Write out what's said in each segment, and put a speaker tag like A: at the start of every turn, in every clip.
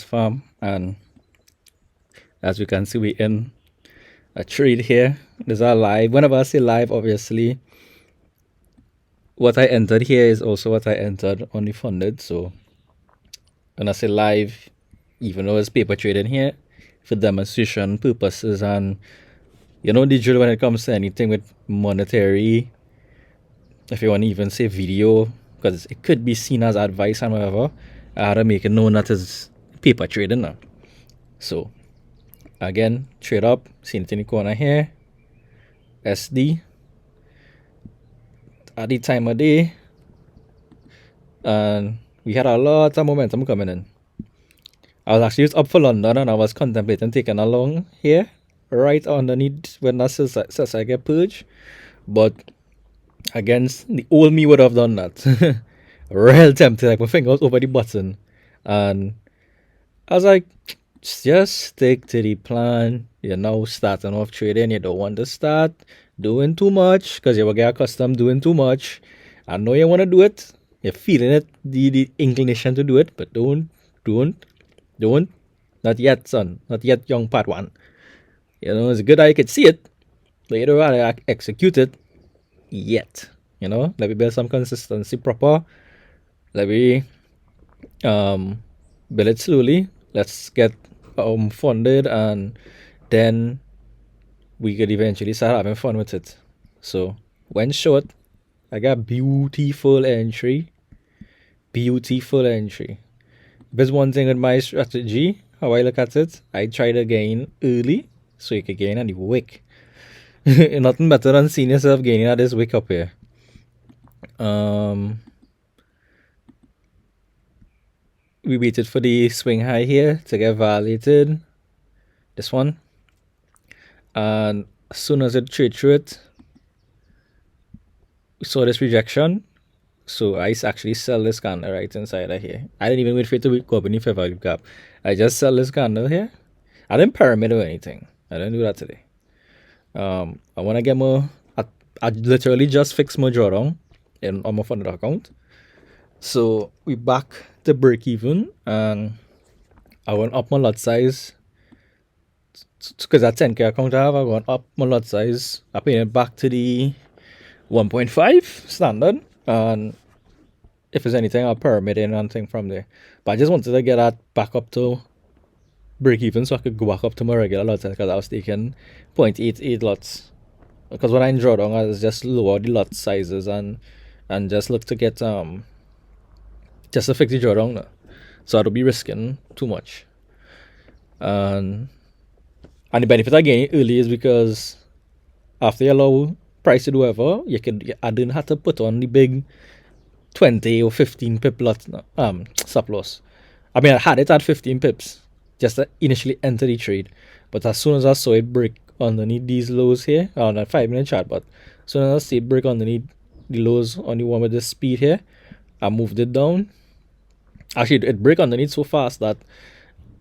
A: farm, and as we can see, we in a trade here. These are live. Whenever I say live, obviously what I entered here is also what I entered on the funded. So when I say live, even though it's paper trading here, for demonstration purposes, and the drill when it comes to anything with monetary, if you want to even say video, because it could be seen as advice and whatever, I had to make it known that it's paper trading now. So again, trade up, see it in the corner here, SD at the time of day, and we had a lot of momentum coming in. I was actually just up for London and I was contemplating taking along here, right underneath when that says I get purged. But against the old me would have done that. Real tempted, like my finger was over the button. And I was like, just stick to the plan. You're now starting off trading. You don't want to start doing too much because you will get accustomed doing too much. I know you want to do it. You're feeling it, the inclination to do it, but don't. Not yet, son. Not yet, young part one. It's good that you could see it, but you don't want to execute it yet. Let me build some consistency proper. Let me build it slowly. Let's get funded, and then we could eventually start having fun with it. So when short, I got beautiful entry. Beautiful entry. There's one thing with my strategy, how I look at it, I try to gain early so you can gain on the wick. Nothing better than seeing yourself gaining at this wick up here. We waited for the swing high here to get validated. This one. And as soon as it trade through it, we saw this rejection. So I actually sell this candle right inside of here. I didn't even wait for it to go up any fair value gap. I just sell this candle here. I didn't pyramid or anything. I didn't do that today. I want to get more. I literally just fixed my drawdown on my funded account. So we back to break even, and I went up my lot size because that 10k account I have. I went up my lot size. I paid it back to the 1.5 standard, and if there's anything, I'll pyramid in anything from there. But I just wanted to get that back up to break even so I could go back up to my regular lot size because I was taking 0.88 lots. Because when I draw down, I just lower the lot sizes and just look to get just to fix the drawdown now. So I don't be risking too much. And the benefit I gain early is because after you allow price to do whatever, I didn't have to put on the big 20 or 15 pip lot stop loss. I mean, I had it at 15 pips just to initially enter the trade, but as soon as I saw it break underneath these lows here on that 5-minute chart, but as soon as I see it break underneath the lows on the one with the speed here, I moved it down. Actually, it break underneath so fast that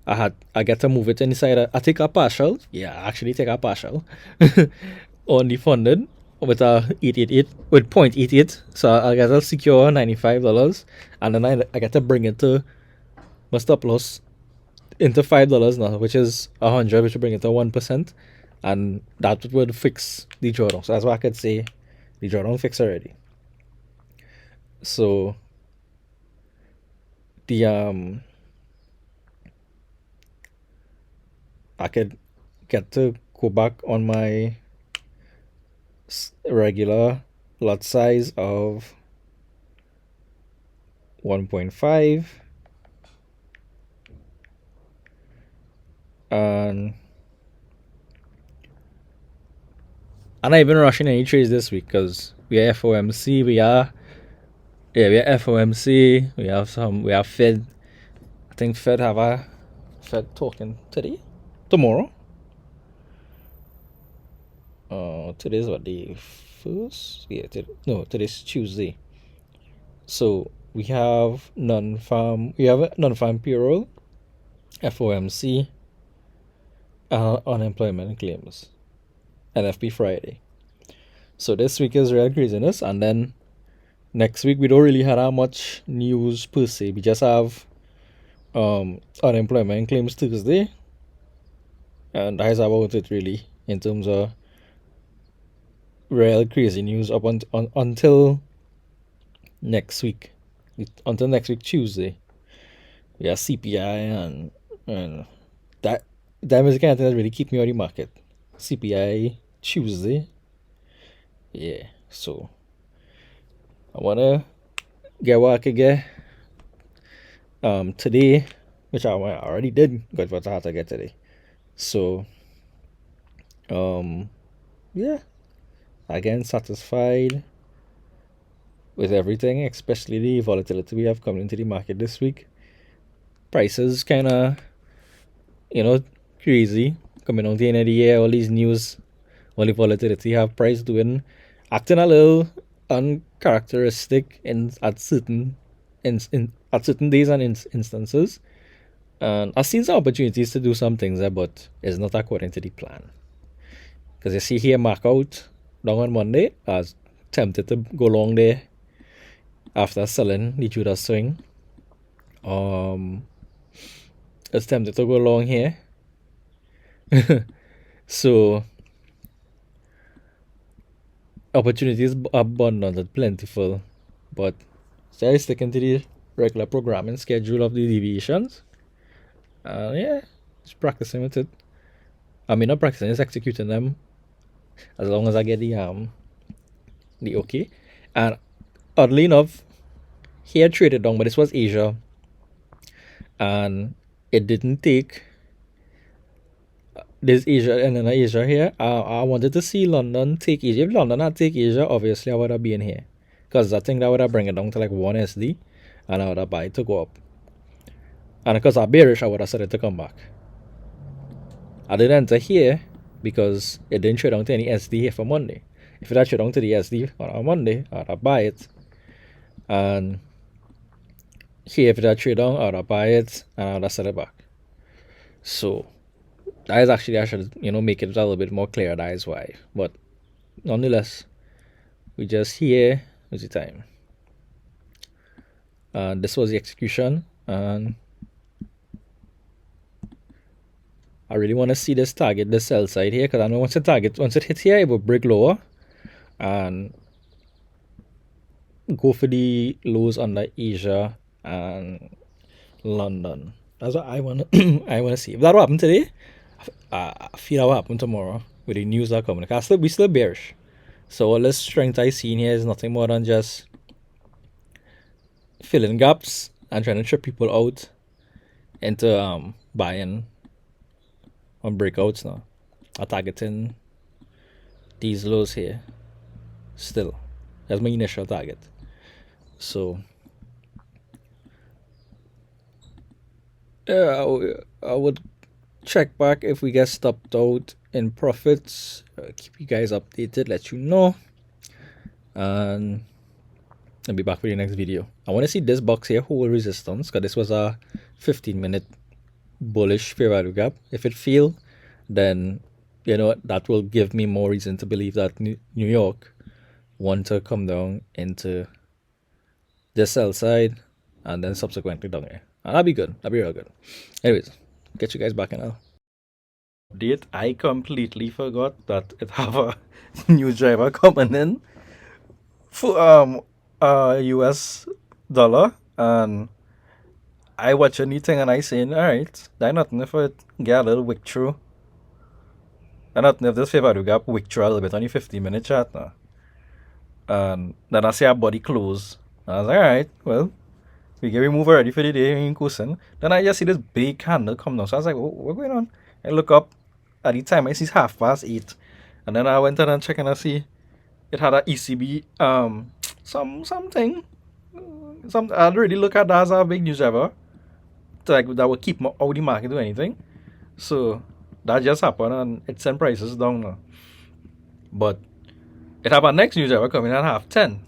A: I get to move it inside. I take a partial. Yeah, I actually take a partial on the funded with a 888 with 0.88. So I get to secure $95, and then I get to bring it to my stop loss into $5 now, which is 100, which will bring it to 1%, and that would fix the drawdown. So that's why I could say the drawdown fixed already. So the I could get to go back on my regular lot size of 1.5, and I'm not even rushing any trades this week because we are FOMC. We are FOMC. We have Fed. I think Fed have a Fed talking tomorrow. Today's what, the first? Yeah, today's Tuesday. So we have non-farm payroll, FOMC, unemployment claims, NFP Friday. So this week is real craziness, and then next week we don't really have that much news per se. We just have unemployment claims Tuesday, and that's about it really in terms of real crazy news until next week. Until next week Tuesday, we have CPI and that that is the kind of thing that really keep me on the market. CPI Tuesday, yeah. So I wanna get work again. Today, which I already did, got what I had to get today. So yeah, again satisfied with everything, especially the volatility we have coming into the market this week. Prices kind of, you know, crazy coming out the end of the year. All these news, all the volatility have price doing, acting a little uncharacteristic at certain days and instances. And I've seen some opportunities to do some things there, but it's not according to the plan. Because you see here, mark out down on Monday. I was tempted to go long there after selling the Judas swing. It's tempted to go long here. So opportunities are abundant and plentiful, but still sticking to the regular programming schedule of the deviations. Yeah, just practicing with it. I mean, not practicing, just executing them as long as I get the okay. And oddly enough, here traded down, but this was Asia, and it didn't take this Asia and then Asia here. I wanted to see London take Asia. If London had take Asia, obviously I would have been here, because I think that would have bring it down to like 1 SD, and I would have buy it to go up. And because I'm bearish, I would have said it to come back. I didn't enter here because it didn't trade down to any SD here for Monday. If it had traded down to the SD on Monday, I would have buy it. And here, if it had traded down, I would have buy it and I would have set it back. So that is actually, I should, make it a little bit more clear. That is why. But nonetheless, we just here is the time. And this was the execution. And I really want to see this target, the sell side here, because I know once it hits here, it will break lower and go for the lows under Asia and London. That's what I want. I want to see. If that will happen today, I feel that will happen tomorrow with the news that are coming. Because we still bearish. So all this strength I see in here is nothing more than just filling gaps and trying to trip people out into buying on breakouts now. I'm targeting these lows here. Still, that's my initial target. So yeah, I would check back if we get stopped out in profits. Keep you guys updated, let you know, and I'll be back for the next video. I want to see this box here hold resistance, because this was a 15-minute bullish fair value gap. If it fail, then that will give me more reason to believe that New York want to come down into the sell side and then subsequently down here. And that'd be good. That'd be real good. Anyways, get you guys back in now. Update, I completely forgot that it have a new driver coming in for US dollar, and I watch anything and I saying, alright, that nothing if it get a little wick through. And nothing if this favor to gap wick through a little bit on the 15-minute chart now. And then I see our body close. And I was like, alright, well, we get remove already for the day in Kusen. Then I just see this big candle come down. So I was like, what's going on? I look up. At the time I see it's 8:30. And then I went in and checked and I see it had a ECB something. I'd already look at that as a big news ever. Like that would keep out the market or anything. So that just happened and it sent prices down now. But it have a next news ever coming at 10:30.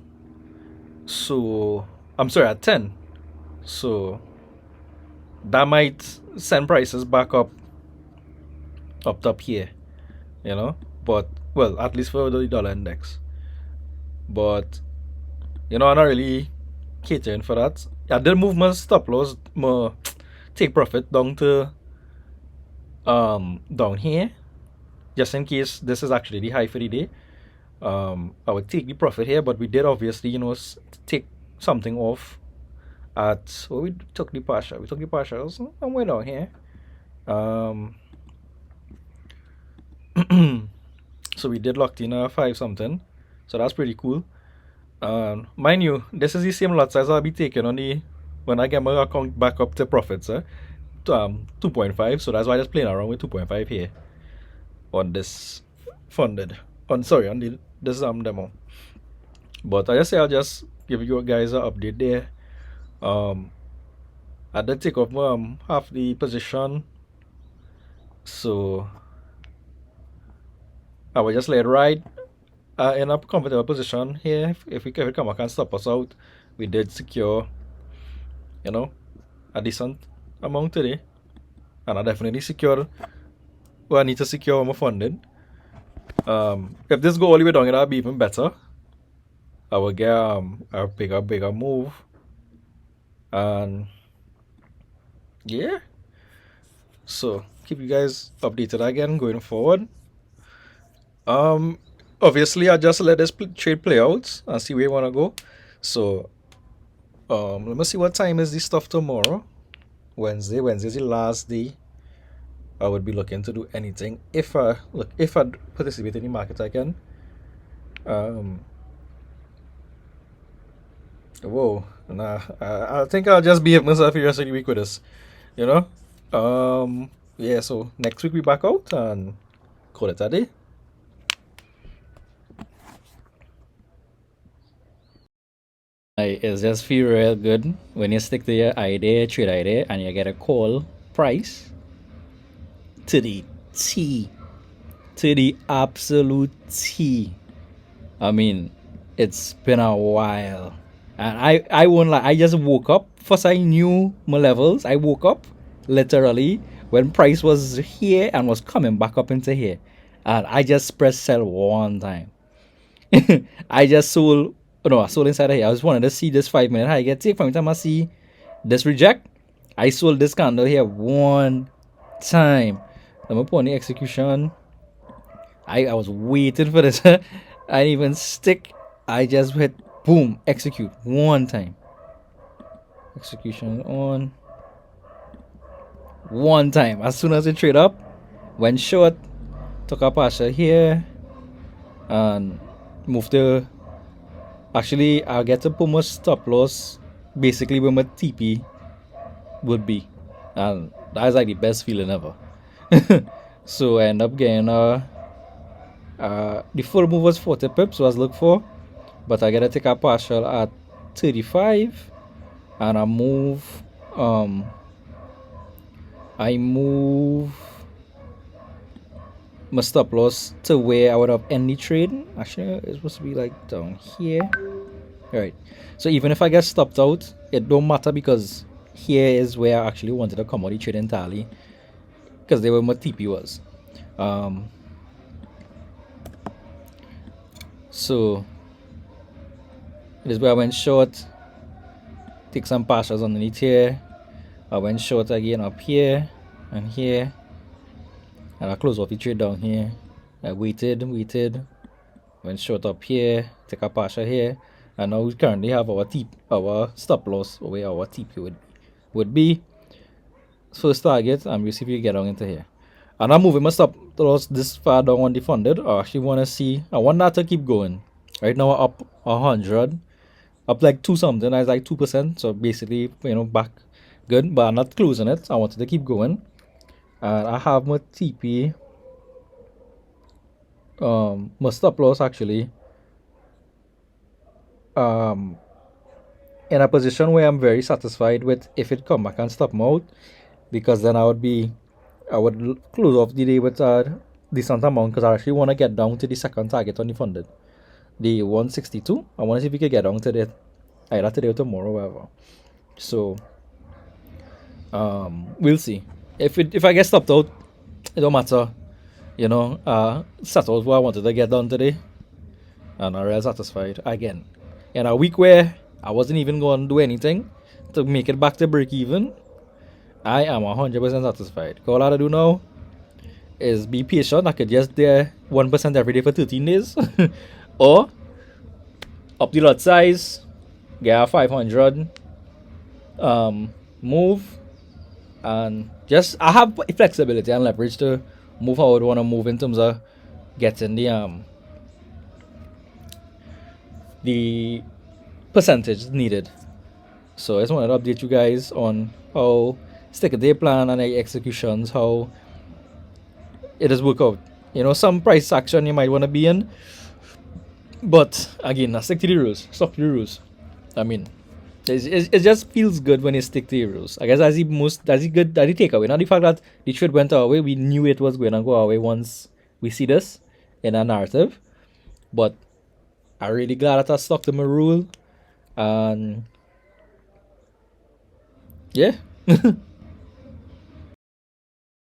A: So I'm sorry, at 10. So that might send prices back up here, but well, at least for the dollar index. But I'm not really catering for that. I did move my stop loss, my take profit down here, just in case this is actually the high for the day. I would take the profit here, but we did obviously, take something off at, well, we took the partial. We took the partials somewhere down here. So we did locked in a 5 something. So that's pretty cool. Mind you, this is the same lot size I'll be taking on the, when I get my account back up to profits, 2.5. So that's why I just playing around with 2.5 here on this funded. On this demo. But I just say I'll just give you guys an update there. I did take off half the position, so I will just let it ride in a comfortable position here. If we come back and stop us out, we did secure, a decent amount today, and I definitely secured what I need to secure my funding. If this go all the way down, it'll be even better. I will get a bigger move, and yeah. So keep you guys updated again going forward. Obviously I just let this trade play out and see where you wanna go. So let me see what time is this stuff tomorrow. Wednesday. Wednesday's the last day I would be looking to do anything. If I participate in the market I can. Whoa, nah. I think I'll just behave myself the rest of the week with this. Yeah, so next week we back out and call it a day. It just feel real good when you stick to your idea, trade idea, and you get a call price to the T, to the absolute T. I mean, it's been a while, and I won't lie. I just woke up. First, I knew my levels. I woke up literally when price was here and was coming back up into here, and I just pressed sell one time. I just sold. No, I sold inside of here. I just wanted to see this 5 minute high get take. From the time I see this reject, I sold this candle here one time. Let me put on the execution. I was waiting for this. I didn't even stick. I just hit boom, execute one time. Execution on one time. As soon as it trade up, went short, took a partial here, and moved to. Actually, I'll get to put my stop loss basically where my TP would be, and that's like the best feeling ever. So I end up getting the full move was 40 pips was looked for, but I gotta take a partial at 35, and I move my stop loss to where I would have ended trade. Actually, it's supposed to be like down here. Alright, so even if I get stopped out, it don't matter because here is where I actually wanted to come out the trade entirely, because they were my TP was. So this is where I went short, take some partials underneath here. I went short again up here and here, and I closed off the trade down here. I waited, went short up here, take a partial here, and now we currently have our stop loss where our TP would be. First target, and we'll see if we get down into here. And I'm moving my stop loss this far down on the funded. I actually want to see, I want that to keep going. Right now up 100, up like 2 something, that's like 2%, so basically, back good, but I'm not closing it. I wanted to keep going. And I have my TP, my stop loss actually, in a position where I'm very satisfied with if it come back and stop me out, because then I would close off the day with a decent amount, because I actually want to get down to the second target on the funded, the 162. I want to see if we can get down to that either today or tomorrow, whatever. So we'll see. If I get stopped out, it don't matter. Settled what I wanted to get done today, and I'm real satisfied again. In a week where I wasn't even going to do anything to make it back to break even, I am 100% satisfied. All I have to do now is be patient. I could just there 1% every day for 13 days. Or up the lot size, get a 500 move, and just I have flexibility and leverage to move how I would want to move in terms of getting the percentage needed. So I just wanted to update you guys on how stick a day plan and executions, how it has worked out. You know, some price action you might want to be in, but again, I stick to the rules. Stick to the rules. I mean, it just feels good when you stick to the rules. I guess that's the good that the takeaway. Not the fact that the trade went our way, we knew it was going to go our way once we see this in a narrative. But I'm really glad that I stuck to my rule, and yeah.